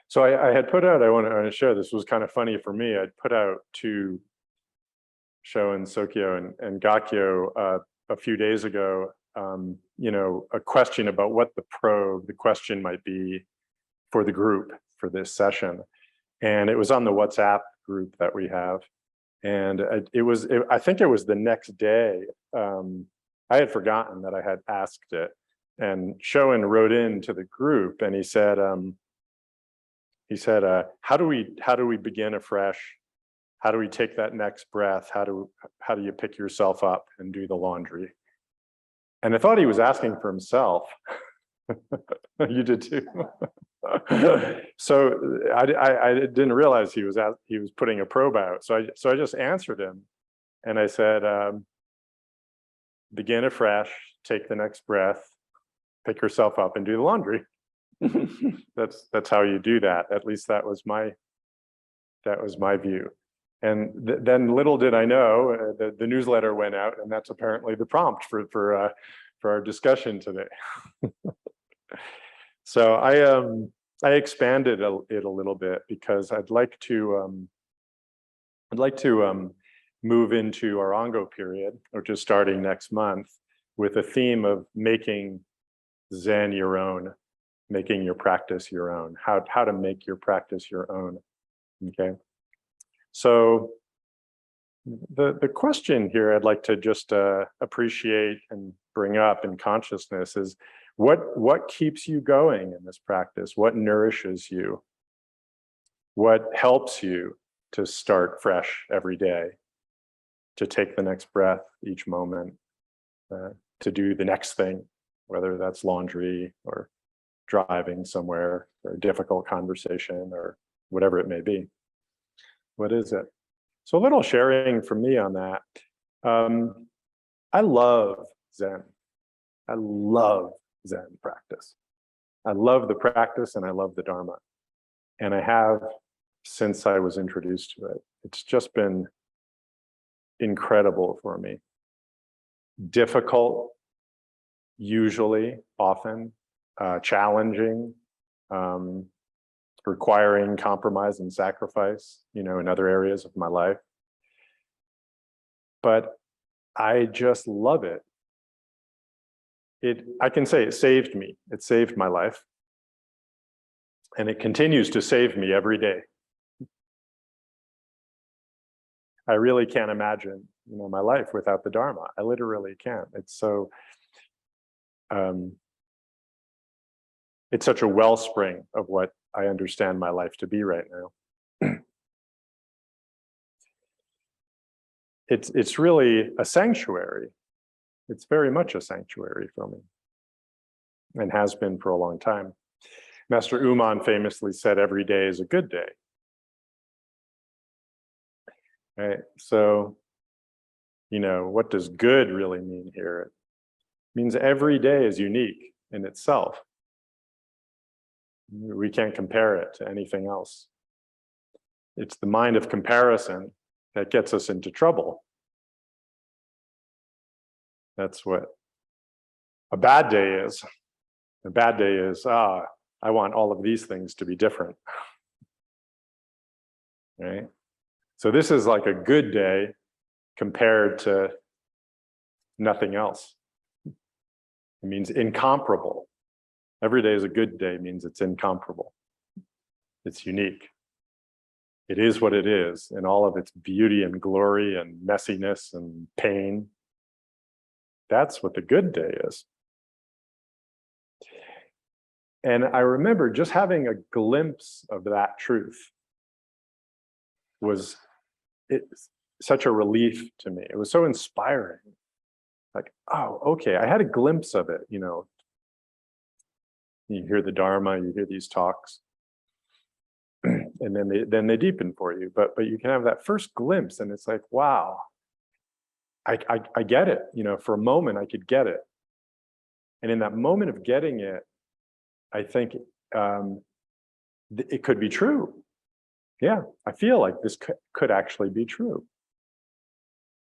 So I had put out, I want to share, this was kind of funny for me. I'd put out to Sho and Sokyo and Gakyo a few days ago, a question about what the question might be for the group for this session. And it was on the WhatsApp group that we have. And I think it was the next day. I had forgotten that I had asked it. And Shoen wrote into the group and he said, how do we begin afresh? How do we take that next breath? How do you pick yourself up and do the laundry? And I thought he was asking for himself. You did too. So I didn't realize he was putting a probe out. So I just answered him, and I said, begin afresh, take the next breath, pick yourself up, and do the laundry. That's how you do that. At least that was my view. And then little did I know, the newsletter went out, and that's apparently the prompt for our discussion today. So I expanded it a little bit because I'd like to move into our Ango period, which is starting next month, with a theme of making Zen your own, making your practice your own, how to make your practice your own. Okay. So the question here I'd like to just appreciate and bring up in consciousness is, what keeps you going in this practice? What nourishes you? What helps you to start fresh every day, to take the next breath each moment, to do the next thing, whether that's laundry or driving somewhere or a difficult conversation or whatever it may be? What is it? So a little sharing from me on that. I love Zen. I love Zen practice. I love the practice and I love the Dharma. And I have since I was introduced to it. It's just been incredible for me. Difficult, usually, often, challenging, requiring compromise and sacrifice, in other areas of my life. But I just love it. I can say it saved me. It saved my life. And it continues to save me every day. I really can't imagine, my life without the Dharma. I literally can't. It's so, it's such a wellspring of what I understand my life to be right now. It's really a sanctuary. It's very much a sanctuary for me, and has been for a long time. Master Uman famously said, every day is a good day. Right? So, what does good really mean here? It means every day is unique in itself. We can't compare it to anything else. It's the mind of comparison that gets us into trouble. That's what a bad day is. A bad day is, I want all of these things to be different. Right? So this is like a good day compared to nothing else. It means incomparable. Every day is a good day means it's incomparable. It's unique. It is what it is in all of its beauty and glory and messiness and pain. That's what the good day is. And I remember just having a glimpse of that truth was such a relief to me. It was so inspiring. Like, oh, okay, I had a glimpse of it, You hear the Dharma, you hear these talks, and then they deepen for you. But you can have that first glimpse, and it's like, wow, I get it. For a moment, I could get it. And in that moment of getting it, I think it could be true. Yeah, I feel like this could actually be true.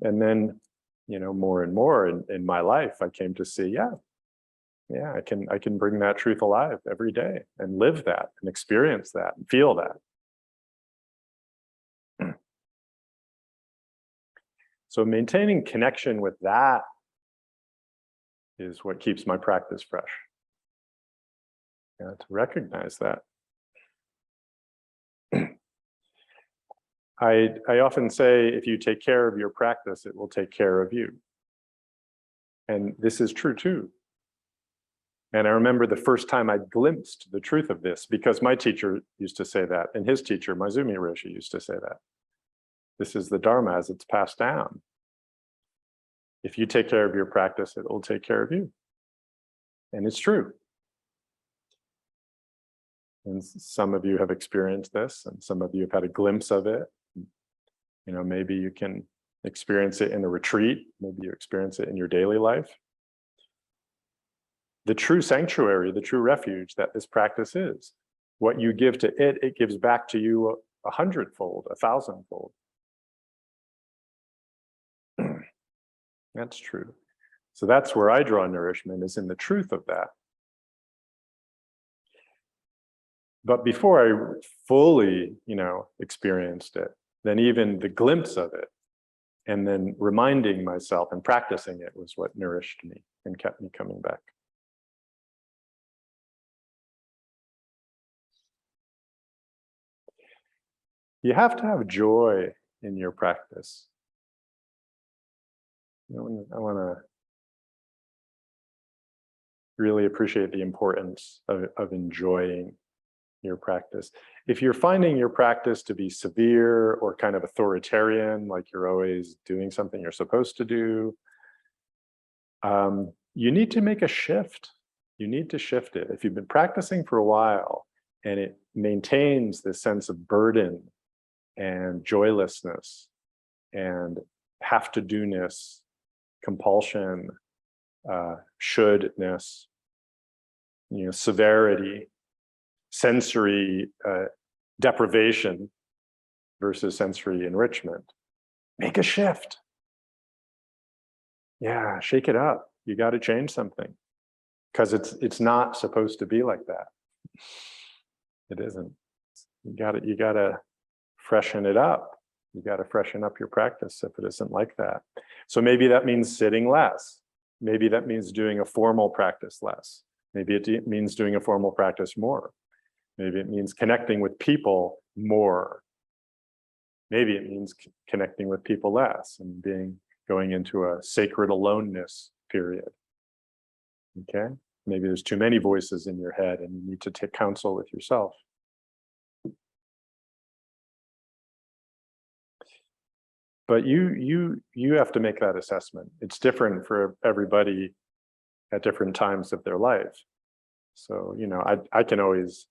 And then, more and more in my life, I came to see, yeah, Yeah, I can bring that truth alive every day and live that and experience that and feel that. So maintaining connection with that is what keeps my practice fresh. Yeah, to recognize that. I often say, if you take care of your practice, it will take care of you. And this is true too. And I remember the first time I glimpsed the truth of this, because my teacher used to say that, and his teacher, Maizumi Roshi, used to say that. This is the Dharma as it's passed down. If you take care of your practice, it will take care of you. And it's true. And some of you have experienced this, and some of you have had a glimpse of it. You know, maybe you can experience it in a retreat. Maybe you experience it in your daily life. The true sanctuary, the true refuge that this practice is, what you give to it, it gives back to you 100-fold, 1,000-fold. That's true. So that's where I draw nourishment, is in the truth of that. But before I fully, experienced it, then even the glimpse of it, and then reminding myself and practicing it was what nourished me and kept me coming back. You have to have joy in your practice. I want to really appreciate the importance of enjoying your practice. If you're finding your practice to be severe or kind of authoritarian, like you're always doing something you're supposed to do, you need to make a shift. You need to shift it. If you've been practicing for a while and it maintains this sense of burden and joylessness and have-to-do-ness, compulsion, shouldness, severity, sensory deprivation versus sensory enrichment. Make a shift. Yeah, shake it up. You got to change something, because it's not supposed to be like that. It isn't. You got to freshen it up. You got to freshen up your practice if it isn't like that. So maybe that means sitting less. Maybe that means doing a formal practice less. Maybe it means doing a formal practice more. Maybe it means connecting with people more. Maybe it means connecting with people less and going into a sacred aloneness period. Okay? Maybe there's too many voices in your head and you need to take counsel with yourself. But you have to make that assessment. It's different for everybody at different times of their life. So, I can always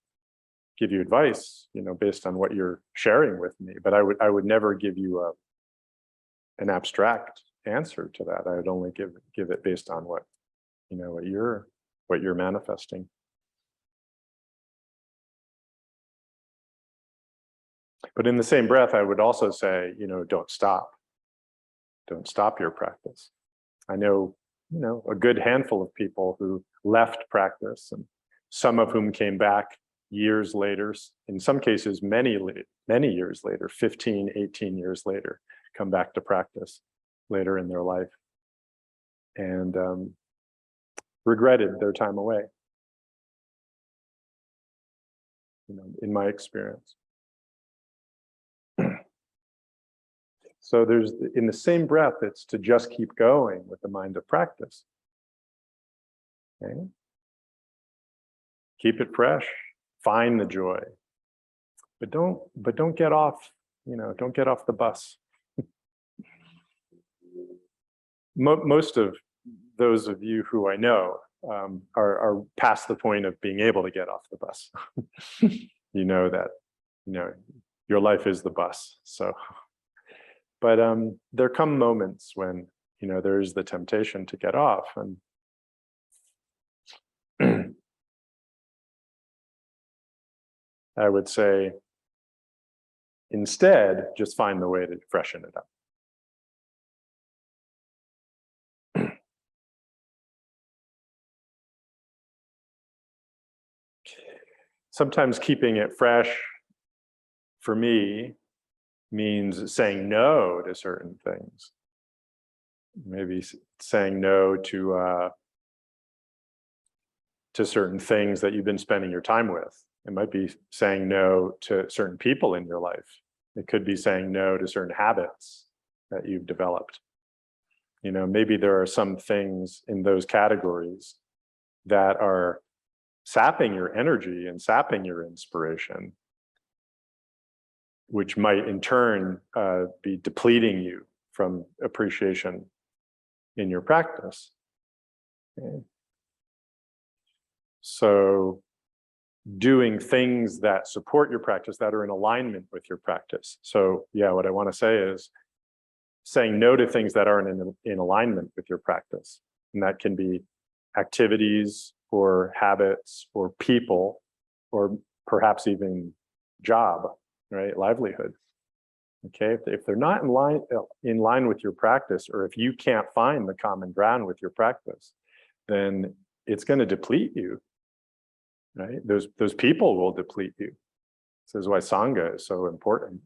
give you advice, based on what you're sharing with me, but I would never give you an abstract answer to that. I would only give it based on what you're manifesting. But in the same breath, I would also say, don't stop. Don't stop your practice. I know, a good handful of people who left practice, and some of whom came back years later, in some cases, many years later, 15, 18 years later, come back to practice later in their life and regretted their time away, in my experience. So there's, in the same breath, it's to just keep going with the mind of practice. Okay? Keep it fresh, find the joy, but don't get off, don't get off the bus. Most of those of you who I know are past the point of being able to get off the bus. You know that, your life is the bus. So, but there come moments when, there is the temptation to get off, and I would say, instead, just find the way to freshen it up. sometimes keeping it fresh for me means saying no to certain things. Maybe saying no to certain things that you've been spending your time with. It might be saying no to certain people in your life. It could be saying no to certain habits that you've developed. You know, maybe there are some things in those categories that are sapping your energy and sapping your inspiration, which might in turn be depleting you from appreciation in your practice. Okay. So doing things that support your practice, that are in alignment with your practice. So yeah, what I want to say is saying no to things that aren't in alignment with your practice. And that can be activities or habits or people, or perhaps even job, right? Livelihood. Okay, if they're not in line with your practice, or if you can't find the common ground with your practice, then it's going to deplete you, right? Those people will deplete you. This is why Sangha is so important.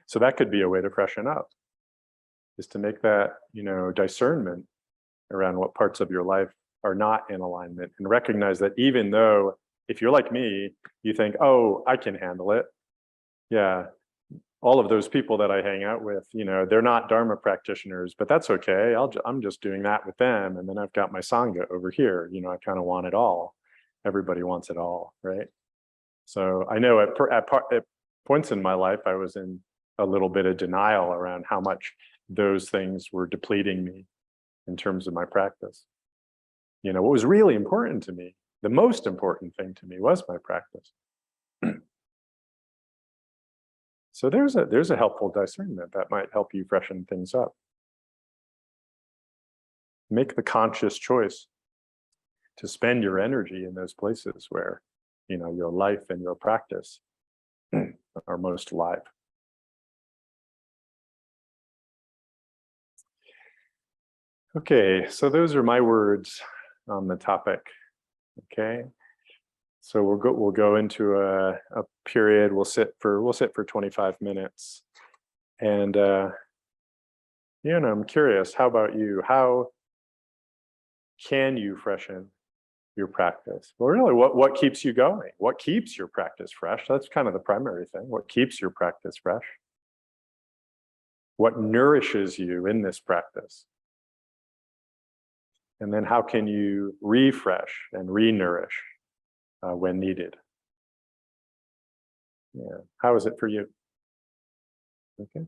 So that could be a way to freshen up, is to make that, you know, discernment around what parts of your life are not in alignment, and recognize that even though, if you're like me, you think, oh, I can handle it. Yeah, all of those people that I hang out with, you know, they're not Dharma practitioners, but that's okay. I'm just doing that with them. And then I've got my Sangha over here. You know, I kind of want it all. Everybody wants it all, right? So I know at points in my life, I was in a little bit of denial around how much those things were depleting me in terms of my practice. You know, what was really important to me, the most important thing to me, was my practice. So there's a helpful discernment that might help you freshen things up. Make the conscious choice to spend your energy in those places where, you know, your life and your practice are most alive. Okay, so those are my words on the topic. Okay, so we'll go into a period. We'll sit for 25 minutes, and you know, I'm curious. How about you? How can you freshen your practice? Well, really, what keeps you going? What keeps your practice fresh? That's kind of the primary thing. What keeps your practice fresh? What nourishes you in this practice? And then how can you refresh and re-nourish when needed? Yeah. How is it for you? Okay.